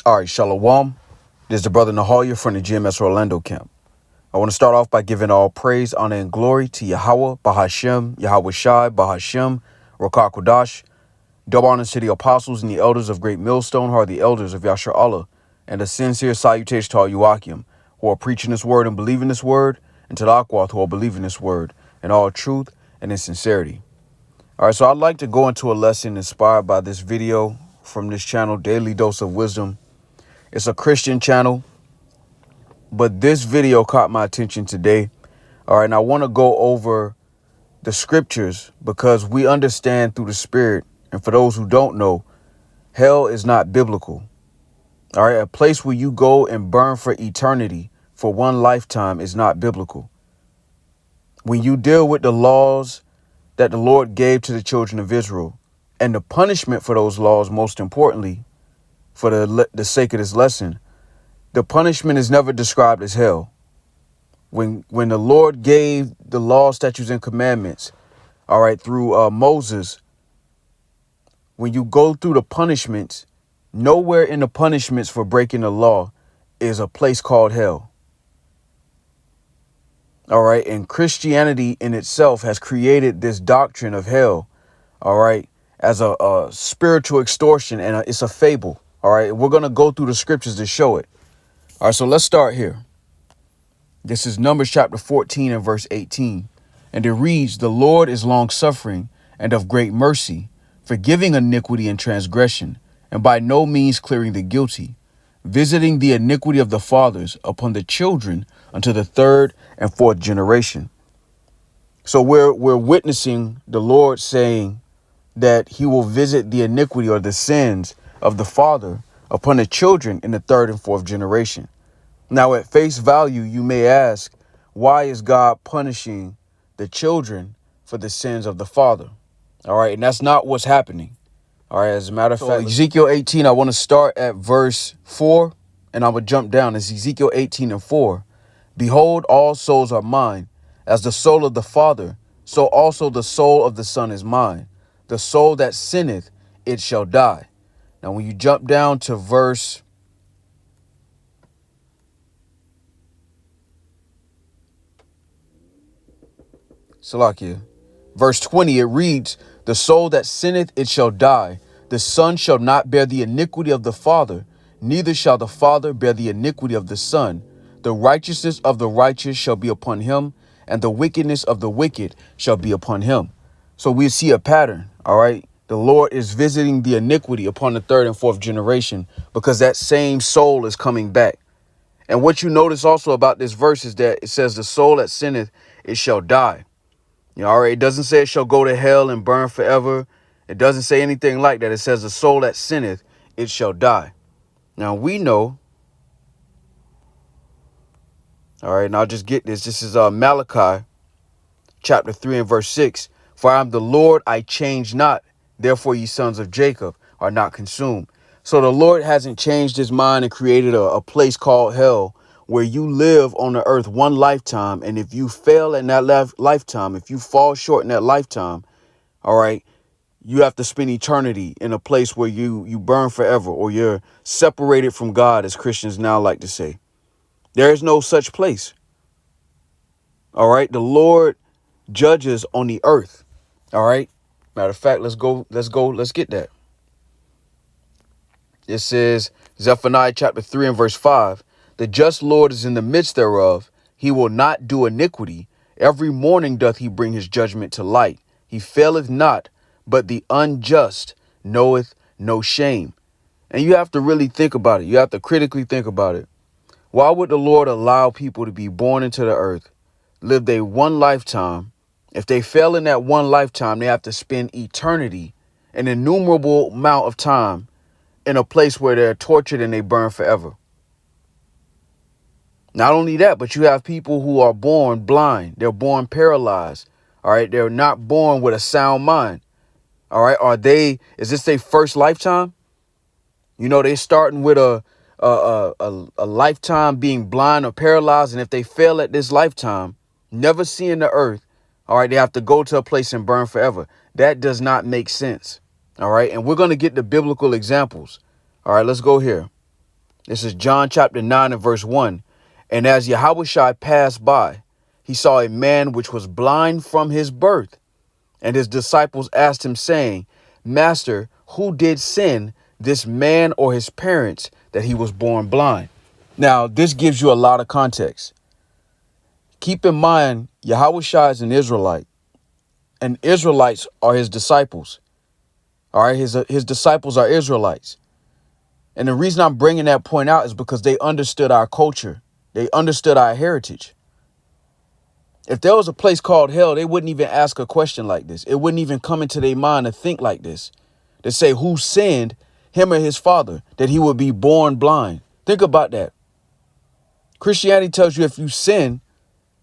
All right, Shalom. This is the brother Nahalia from the GMS Orlando camp. I want to start off by giving all praise, honor, and glory to Yahweh, Bahashem, Yahweh Shai, Bahashem, Rakah Kodash. Double honors to the apostles and the elders of Great Millstone, who are the elders of Yashar Allah, and a sincere salutation to all Yuakim, who are preaching this word and believing this word, and to the Akwath, who are believing this word in all truth and in sincerity. All right, so I'd like to go into a lesson inspired by this video from this channel, Daily Dose of Wisdom. It's a Christian channel, but this video caught my attention today. All right, and I want to go over the scriptures because we understand through the Spirit. And for those who don't know, hell is not biblical. All right, a place where you go and burn for eternity for one lifetime is not biblical. When you deal with the laws that the Lord gave to the children of Israel and the punishment for those laws, most importantly, for the sake of this lesson, the punishment is never described as hell. When the Lord gave the law, statutes, and commandments, all right, through Moses, when you go through the punishments, nowhere in the punishments for breaking the law is a place called hell. All right, and Christianity in itself has created this doctrine of hell, all right, as a spiritual extortion, and it's a fable. All right, we're going to go through the scriptures to show it. All right, so let's start here. This is Numbers chapter 14 and verse 18. And it reads, "The Lord is long suffering and of great mercy, forgiving iniquity and transgression, and by no means clearing the guilty, visiting the iniquity of the fathers upon the children unto the third and fourth generation." So we're witnessing the Lord saying that he will visit the iniquity or the sins of the father upon the children in the third and fourth generation. Now, at face value, you may ask, why is God punishing the children for the sins of the father? All right, and that's not what's happening. All right, as a matter of fact, Ezekiel 18, I want to start at verse 4, and I'm going to jump down. It's Ezekiel 18 and 4. "Behold, all souls are mine. As the soul of the Father, so also the soul of the Son is mine. The soul that sinneth, it shall die." Now, when you jump down to verse Salakia, verse 20, it reads, "The soul that sinneth, it shall die. The son shall not bear the iniquity of the father, neither shall the father bear the iniquity of the son. The righteousness of the righteous shall be upon him, and the wickedness of the wicked shall be upon him." So we see a pattern, all right? The Lord is visiting the iniquity upon the third and fourth generation because that same soul is coming back. And what you notice also about this verse is that it says the soul that sinneth, it shall die. You know, all right, it doesn't say it shall go to hell and burn forever. It doesn't say anything like that. It says the soul that sinneth, it shall die. Now we know, all right, and I'll just get this. This is Malachi chapter 3 and verse 6. "For I am the Lord, I change not. Therefore ye sons of Jacob are not consumed." So the Lord hasn't changed his mind and created a place called hell where you live on the earth one lifetime. And if you fail in that lifetime, if you fall short in that lifetime, all right, you have to spend eternity in a place where you burn forever, or you're separated from God, as Christians now like to say. There is no such place. All right. The Lord judges on the earth. All right. Matter of fact, let's get that. It says Zephaniah chapter 3 and verse 5. "The just Lord is in the midst thereof. He will not do iniquity. Every morning doth he bring his judgment to light. He faileth not, but the unjust knoweth no shame." And you have to really think about it. You have to critically think about it. Why would the Lord allow people to be born into the earth, live their one lifetime? If they fail in that one lifetime, they have to spend eternity, an innumerable amount of time, in a place where they're tortured and they burn forever. Not only that, but you have people who are born blind. They're born paralyzed. All right. They're not born with a sound mind. All right. Is this their first lifetime? You know, they're starting with a lifetime being blind or paralyzed. And if they fail at this lifetime, never seeing the earth, all right, they have to go to a place and burn forever. That does not make sense. All right. And we're going to get the biblical examples. All right, let's go here. This is John chapter 9 and verse 1. And as Yahushua passed by, he saw a man which was blind from his birth. And his disciples asked him, saying, Master, who did sin, this man or his parents, that he was born blind? Now, this gives you a lot of context. Keep in mind, Yahushua is an Israelite, and Israelites are his disciples. All right, his disciples are Israelites. And the reason I'm bringing that point out is because they understood our culture. They understood our heritage. If there was a place called hell, they wouldn't even ask a question like this. It wouldn't even come into their mind to think like this. To say who sinned, him or his father, that he would be born blind. Think about that. Christianity tells you if you sin,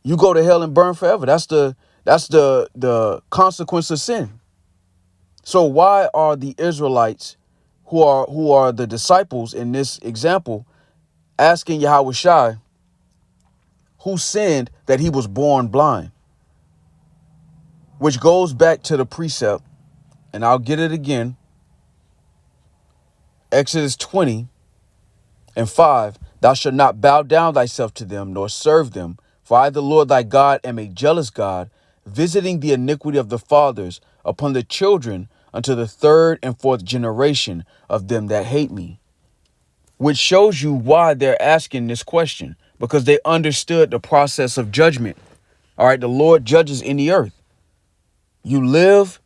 you go to hell and burn forever. That's the consequence of sin. So why are the Israelites who are the disciples in this example asking Yahushua who sinned that he was born blind? Which goes back to the precept, and I'll get it again. Exodus 20 and 5, thou shalt not bow down thyself to them, nor serve them. For I, the Lord thy God, am a jealous God, visiting the iniquity of the fathers upon the children unto the third and fourth generation of them that hate me. Which shows you why they're asking this question, because they understood the process of judgment. All right, the Lord judges in the earth. You live,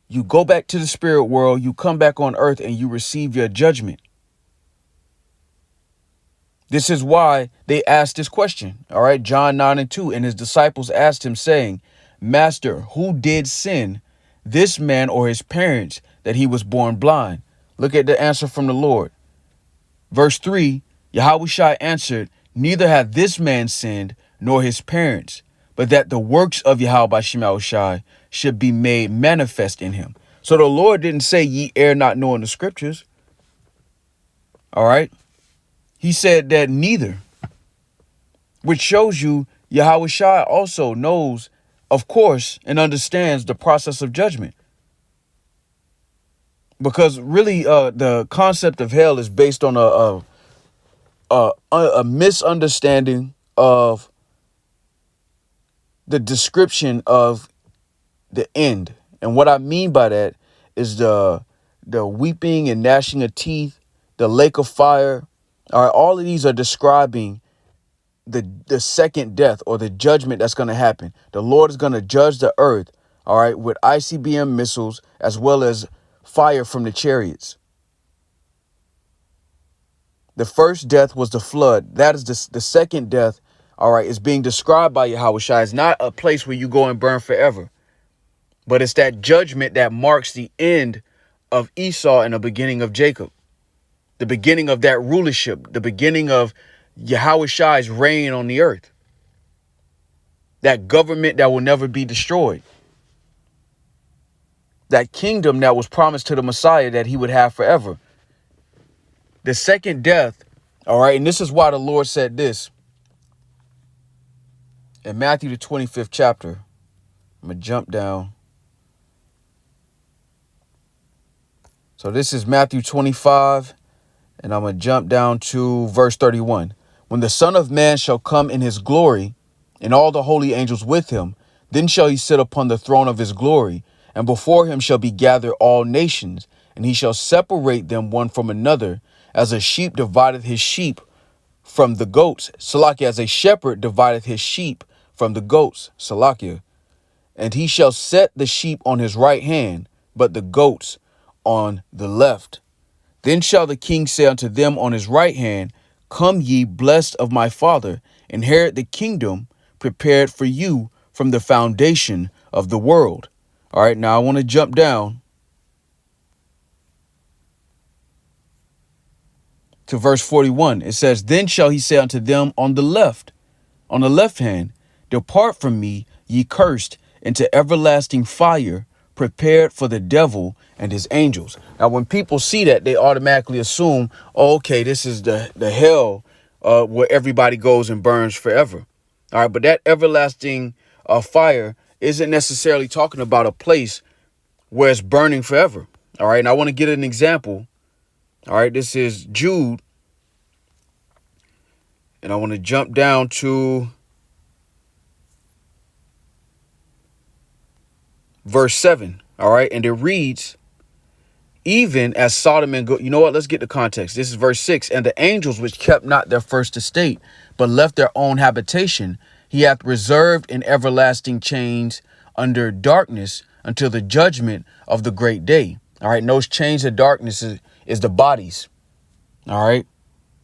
you go back to the spirit world, you come back on earth, and you receive your judgment. This is why they asked this question. All right, John 9 and 2, and his disciples asked him, saying, Master, who did sin, this man or his parents, that he was born blind? Look at the answer from the Lord. Verse 3, Yahushua answered, neither hath this man sinned, nor his parents, but that the works of Yahweh Shai should be made manifest in him. So the Lord didn't say ye err not knowing the scriptures. All right. He said that neither, which shows you Yahushua also knows, of course, and understands the process of judgment. Because really, the concept of hell is based on a misunderstanding of the description of the end. And what I mean by that is the weeping and gnashing of teeth, the lake of fire. All right, all of these are describing the second death or the judgment that's going to happen. The Lord is going to judge the earth, all right, with ICBM missiles as well as fire from the chariots. The first death was the flood. That is the second death, all right, is being described by Yahushua. It's not a place where you go and burn forever, but it's that judgment that marks the end of Esau and the beginning of Jacob. The beginning of that rulership, the beginning of Yahushua's reign on the earth. That government that will never be destroyed. That kingdom that was promised to the Messiah that he would have forever. The second death, all right, and this is why the Lord said this. In Matthew the 25th chapter, I'm going to jump down. So this is Matthew 25. And I'm going to jump down to verse 31. When the Son of Man shall come in his glory, and all the holy angels with him, then shall he sit upon the throne of his glory, and before him shall be gathered all nations, and he shall separate them one from another, as a sheep divideth his sheep from the goats. Salakia, as a shepherd divideth his sheep from the goats. Salakia. And he shall set the sheep on his right hand, but the goats on the left. Then shall the king say unto them on his right hand, come ye blessed of my father, inherit the kingdom prepared for you from the foundation of the world. All right, now I want to jump down to verse 41. It says, then shall he say unto them on the left hand, depart from me, ye cursed, into everlasting fire, prepared for the devil and his angels. Now, when people see that, they automatically assume, oh, okay, this is the hell where everybody goes and burns forever. All right, but that everlasting fire isn't necessarily talking about a place where it's burning forever. All right, and I want to get an example. All right, this is Jude And I want to jump down to verse 7. All right. And it reads, even as Sodom and you know what? Let's get the context. This is verse 6. And the angels which kept not their first estate, but left their own habitation, he hath reserved in everlasting chains under darkness until the judgment of the great day. All right. And those chains of darkness is the bodies. All right.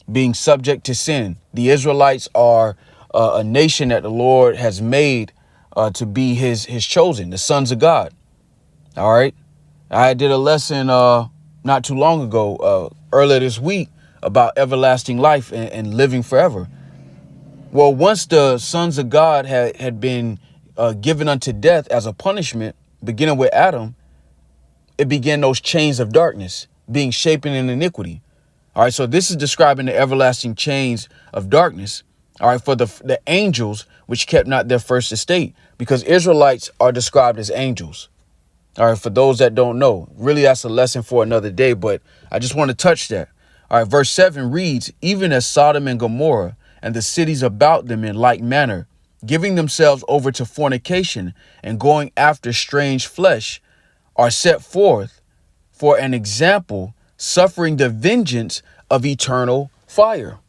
Being subject to sin. The Israelites are a nation that the Lord has made to be his chosen, the sons of God. All right. I did a lesson not too long ago, earlier this week, about everlasting life and living forever. Well, once the sons of God had been given unto death as a punishment, beginning with Adam, it began those chains of darkness being shapen in iniquity. All right, so this is describing the everlasting chains of darkness. All right, for the angels which kept not their first estate, because Israelites are described as angels. All right, for those that don't know, really that's a lesson for another day, but I just want to touch that. All right, verse 7 reads, even as Sodom and Gomorrah and the cities about them in like manner, giving themselves over to fornication and going after strange flesh, are set forth for an example, suffering the vengeance of eternal fire.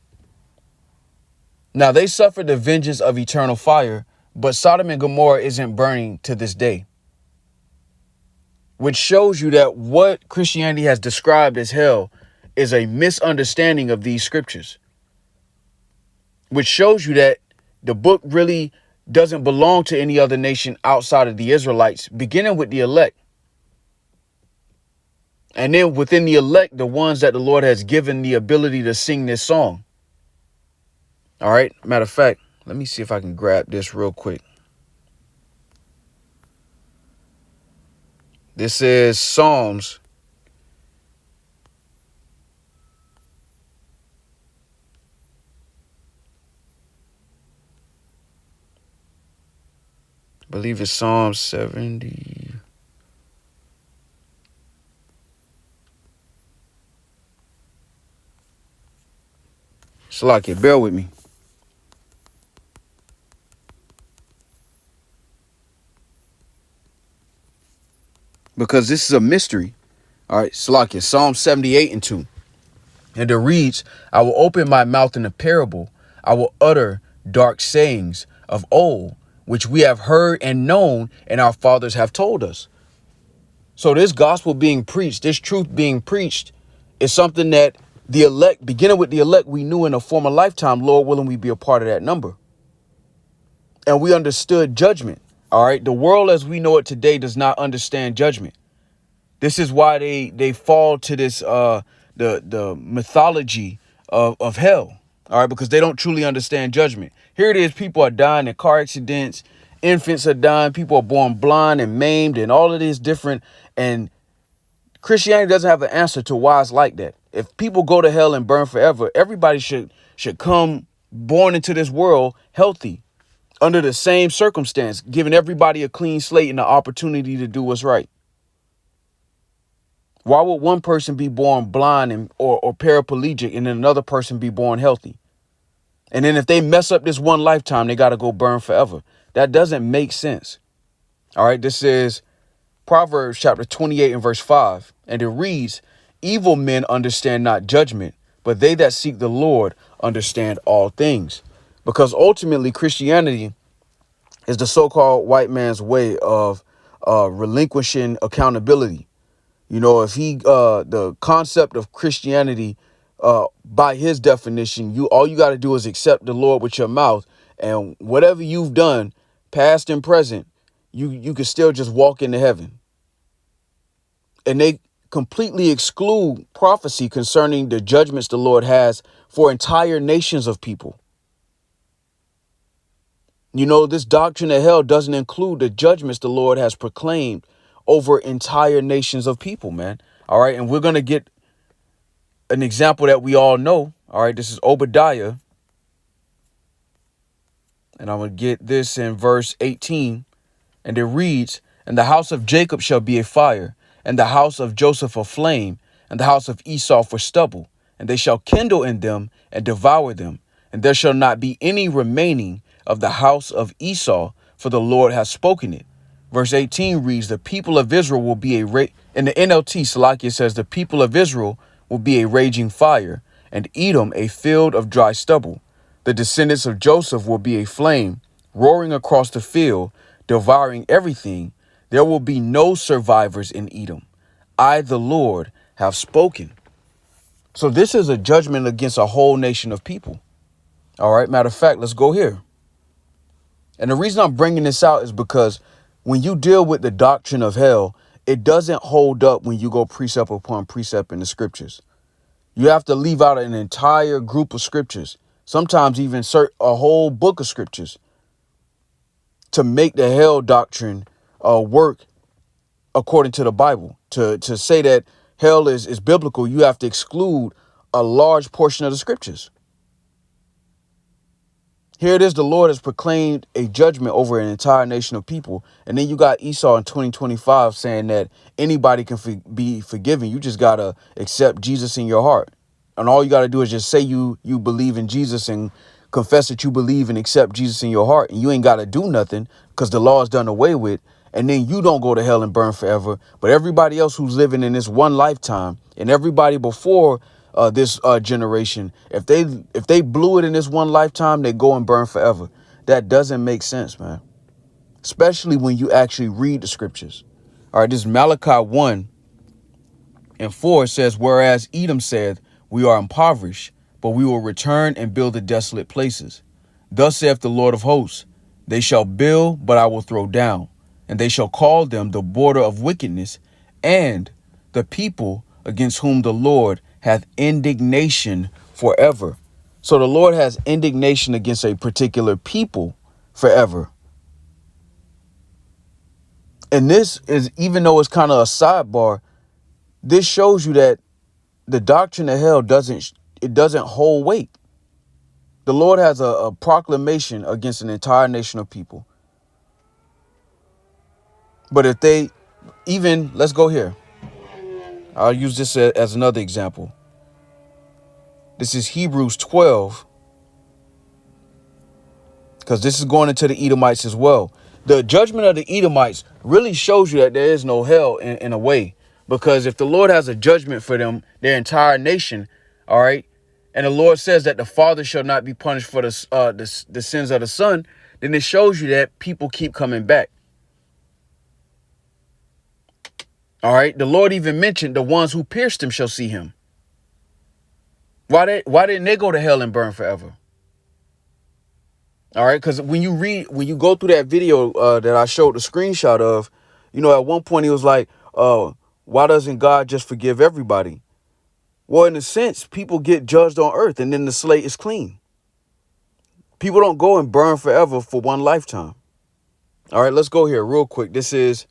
Now, they suffered the vengeance of eternal fire, but Sodom and Gomorrah isn't burning to this day, which shows you that what Christianity has described as hell is a misunderstanding of these scriptures, which shows you that the book really doesn't belong to any other nation outside of the Israelites, beginning with the elect. And then within the elect, the ones that the Lord has given the ability to sing this song. All right. Matter of fact, let me see if I can grab this real quick. This is Psalms. I believe it's Psalm 70. Salakia, bear with me. Because this is a mystery. All right, Salakia, Psalm 78 and 2. And it reads, I will open my mouth in a parable. I will utter dark sayings of old, which we have heard and known, and our fathers have told us. So this gospel being preached, this truth being preached, is something that the elect, beginning with the elect, we knew in a former lifetime, Lord willing, we be a part of that number. And we understood judgment. All right. The world as we know it today does not understand judgment. This is why they fall to this the mythology of hell. All right, because they don't truly understand judgment. Here it is, people are dying in car accidents, infants are dying, people are born blind and maimed and all of this different. And Christianity doesn't have an answer to why it's like that. If people go to hell and burn forever, everybody should come born into this world healthy, under the same circumstance, giving everybody a clean slate and the opportunity to do what's right. Why would one person be born blind or paraplegic and then another person be born healthy? And then if they mess up this one lifetime, they got to go burn forever. That doesn't make sense. All right, this is Proverbs chapter 28 and verse 5. And it reads, evil men understand not judgment, but they that seek the Lord understand all things. Because ultimately Christianity is the so-called white man's way of relinquishing accountability. You know, if the concept of Christianity, by his definition, all you got to do is accept the Lord with your mouth, and whatever you've done, past and present, you can still just walk into heaven. And they completely exclude prophecy concerning the judgments the Lord has for entire nations of people. You know, this doctrine of hell doesn't include the judgments the Lord has proclaimed over entire nations of people, man. All right. And we're going to get an example that we all know. All right. This is Obadiah. And I'm going to get this in verse 18. And it reads, and the house of Jacob shall be a fire, and the house of Joseph a flame, and the house of Esau for stubble. And they shall kindle in them and devour them. and there shall not be any remaining of the house of Esau, for the Lord has spoken it. Verse 18 reads, the people of Israel will be in the NLT, Salakia says, the people of Israel will be a raging fire, and Edom a field of dry stubble. The descendants of Joseph will be a flame, roaring across the field, devouring everything. There will be no survivors in Edom. I, the Lord, have spoken. So this is a judgment against a whole nation of people. All right. Matter of fact, let's go here. And the reason I'm bringing this out is because when you deal with the doctrine of hell, it doesn't hold up when you go precept upon precept in the scriptures. You have to leave out an entire group of scriptures, sometimes even a whole book of scriptures, to make the hell doctrine work according to the Bible. To say that hell is biblical, you have to exclude a large portion of the scriptures. Here it is, the Lord has proclaimed a judgment over an entire nation of people. And then you got Esau in 2025 saying that anybody can be forgiven. You just got to accept Jesus in your heart. And all you got to do is just say you believe in Jesus and confess that you believe and accept Jesus in your heart. And you ain't got to do nothing because the law is done away with. And then you don't go to hell and burn forever. But everybody else who's living in this one lifetime, and everybody before this generation, if they blew it in this one lifetime, they go and burn forever. That doesn't make sense, man. Especially when you actually read the scriptures. All right, this is Malachi 1:4 says, whereas Edom said, we are impoverished, but we will return and build the desolate places. Thus saith the Lord of hosts, they shall build, but I will throw down, and they shall call them the border of wickedness, and the people against whom the Lord hath indignation forever. So the Lord has indignation against a particular people forever. And this is, even though it's kind of a sidebar, this shows you that the doctrine of hell doesn't hold weight. The Lord has a proclamation against an entire nation of people. But if they let's go here. I'll use this as another example. This is Hebrews 12, because this is going into the Edomites as well. The judgment of the Edomites really shows you that there is no hell in a way, because if the Lord has a judgment for them, their entire nation, all right, and the Lord says that the father shall not be punished for the sins of the son, then it shows you that people keep coming back. All right, the Lord even mentioned the ones who pierced him shall see him. Why didn't they go to hell and burn forever? All right, because when you go through that video that I showed the screenshot of, at one point he was like, why doesn't God just forgive everybody? Well, in a sense, people get judged on earth and then the slate is clean. People don't go and burn forever for one lifetime. All right, let's go here real quick. This is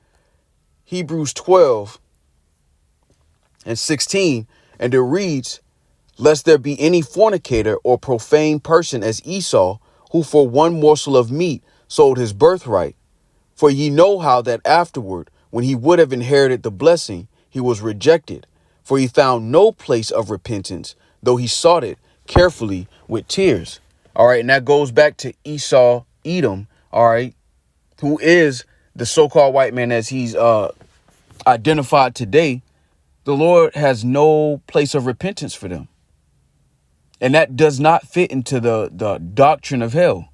Hebrews 12:16, and it reads, lest there be any fornicator or profane person as Esau, who for one morsel of meat sold his birthright. For ye know how that afterward, when he would have inherited the blessing, he was rejected. For he found no place of repentance, though he sought it carefully with tears. All right, and that goes back to Esau, Edom, all right, who is the so-called white man as he's identified today. The Lord has no place of repentance for them. And that does not fit into the doctrine of hell.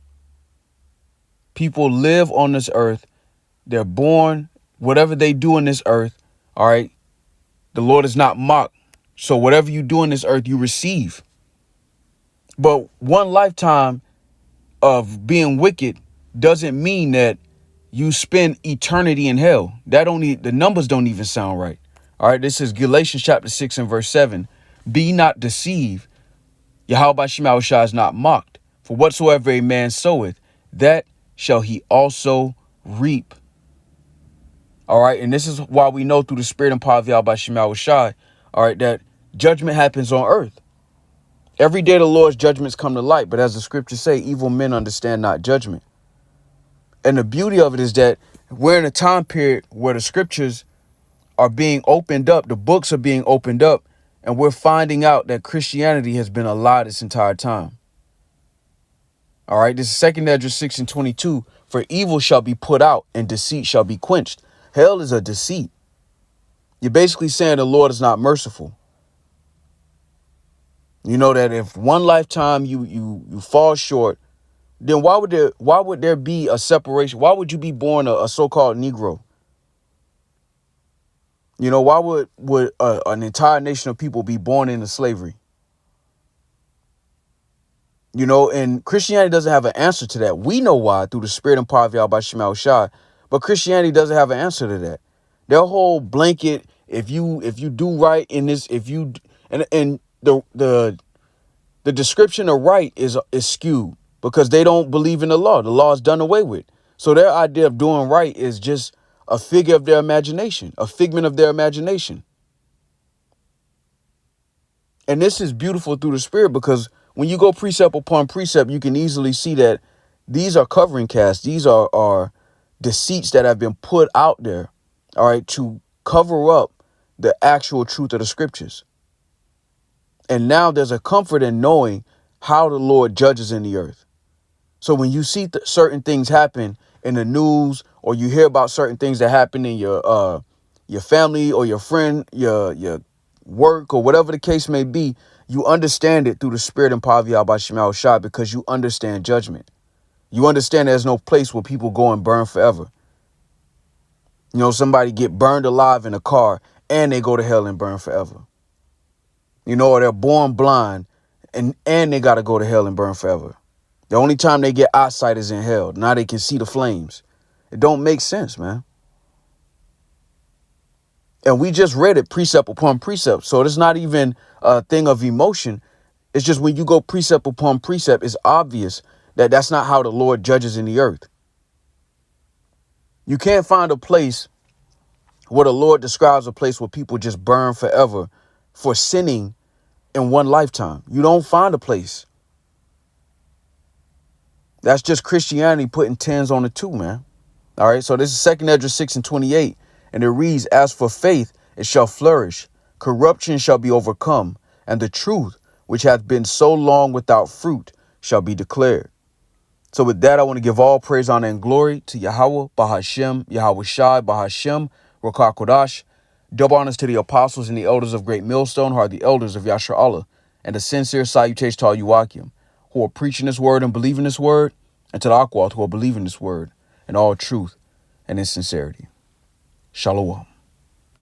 People live on this earth. They're born, whatever they do in this earth. All right. The Lord is not mocked. So whatever you do on this earth, you receive. But one lifetime of being wicked doesn't mean that you spend eternity in hell. The numbers don't even sound right. All right. This is Galatians chapter 6:7. Be not deceived. Yahweh Shai is not mocked. For whatsoever a man soweth, that shall he also reap. All right. And this is why we know through the spirit and power of Yahweh Shai, all right, that judgment happens on earth. Every day the Lord's judgments come to light. But as the scriptures say, evil men understand not judgment. And the beauty of it is that we're in a time period where the scriptures are being opened up. The books are being opened up. And we're finding out that Christianity has been a lie this entire time. All right, this is 2nd Ezra 6 and 22. For evil shall be put out and deceit shall be quenched. Hell is a deceit. You're basically saying the Lord is not merciful. You know that if one lifetime you fall short, then why would there be a separation? Why would you be born a so-called Negro? You know, why would an entire nation of people be born into slavery? You know, and Christianity doesn't have an answer to that. We know why through the spirit and power of Yahweh Shema Shai, but Christianity doesn't have an answer to that. Their whole blanket, if you do right in this, if you and the description of right is skewed because they don't believe in the law. The law is done away with. So their idea of doing right is just a figure of their imagination, a figment of their imagination. And this is beautiful through the spirit because when you go precept upon precept, you can easily see that these are covering casts. These are deceits that have been put out there, all right, to cover up the actual truth of the scriptures. And now there's a comfort in knowing how the Lord judges in the earth. So when you see certain things happen in the news, or you hear about certain things that happen in your family or your friend, your work, or whatever the case may be, you understand it through the spirit and power of Yahweh Shema Shai because you understand judgment. You understand there's no place where people go and burn forever. You know, somebody get burned alive in a car and they go to hell and burn forever. You know, or they're born blind and they got to go to hell and burn forever. The only time they get eyesight is in hell. Now they can see the flames. It don't make sense, man. And we just read it precept upon precept. So it's not even a thing of emotion. It's just when you go precept upon precept, it's obvious that that's not how the Lord judges in the earth. You can't find a place where the Lord describes a place where people just burn forever for sinning in one lifetime. You don't find a place. That's just Christianity putting 10s on the 2, man. All right. So this is 2nd Ezra 6 and 28. And it reads, as for faith, it shall flourish. Corruption shall be overcome. And the truth, which hath been so long without fruit, shall be declared. So with that, I want to give all praise, honor, and glory to Yahweh, Bahashem, Yahweh Shai, Bahashem, Rokah Kodash. Double honors to the apostles and the elders of Great Millstone, who are the elders of Yashar Allah, and a sincere salutation to all Yuakim, who are preaching this word and believing this word, and to the Akwat, who are believing this word in all truth and in sincerity. Shalom.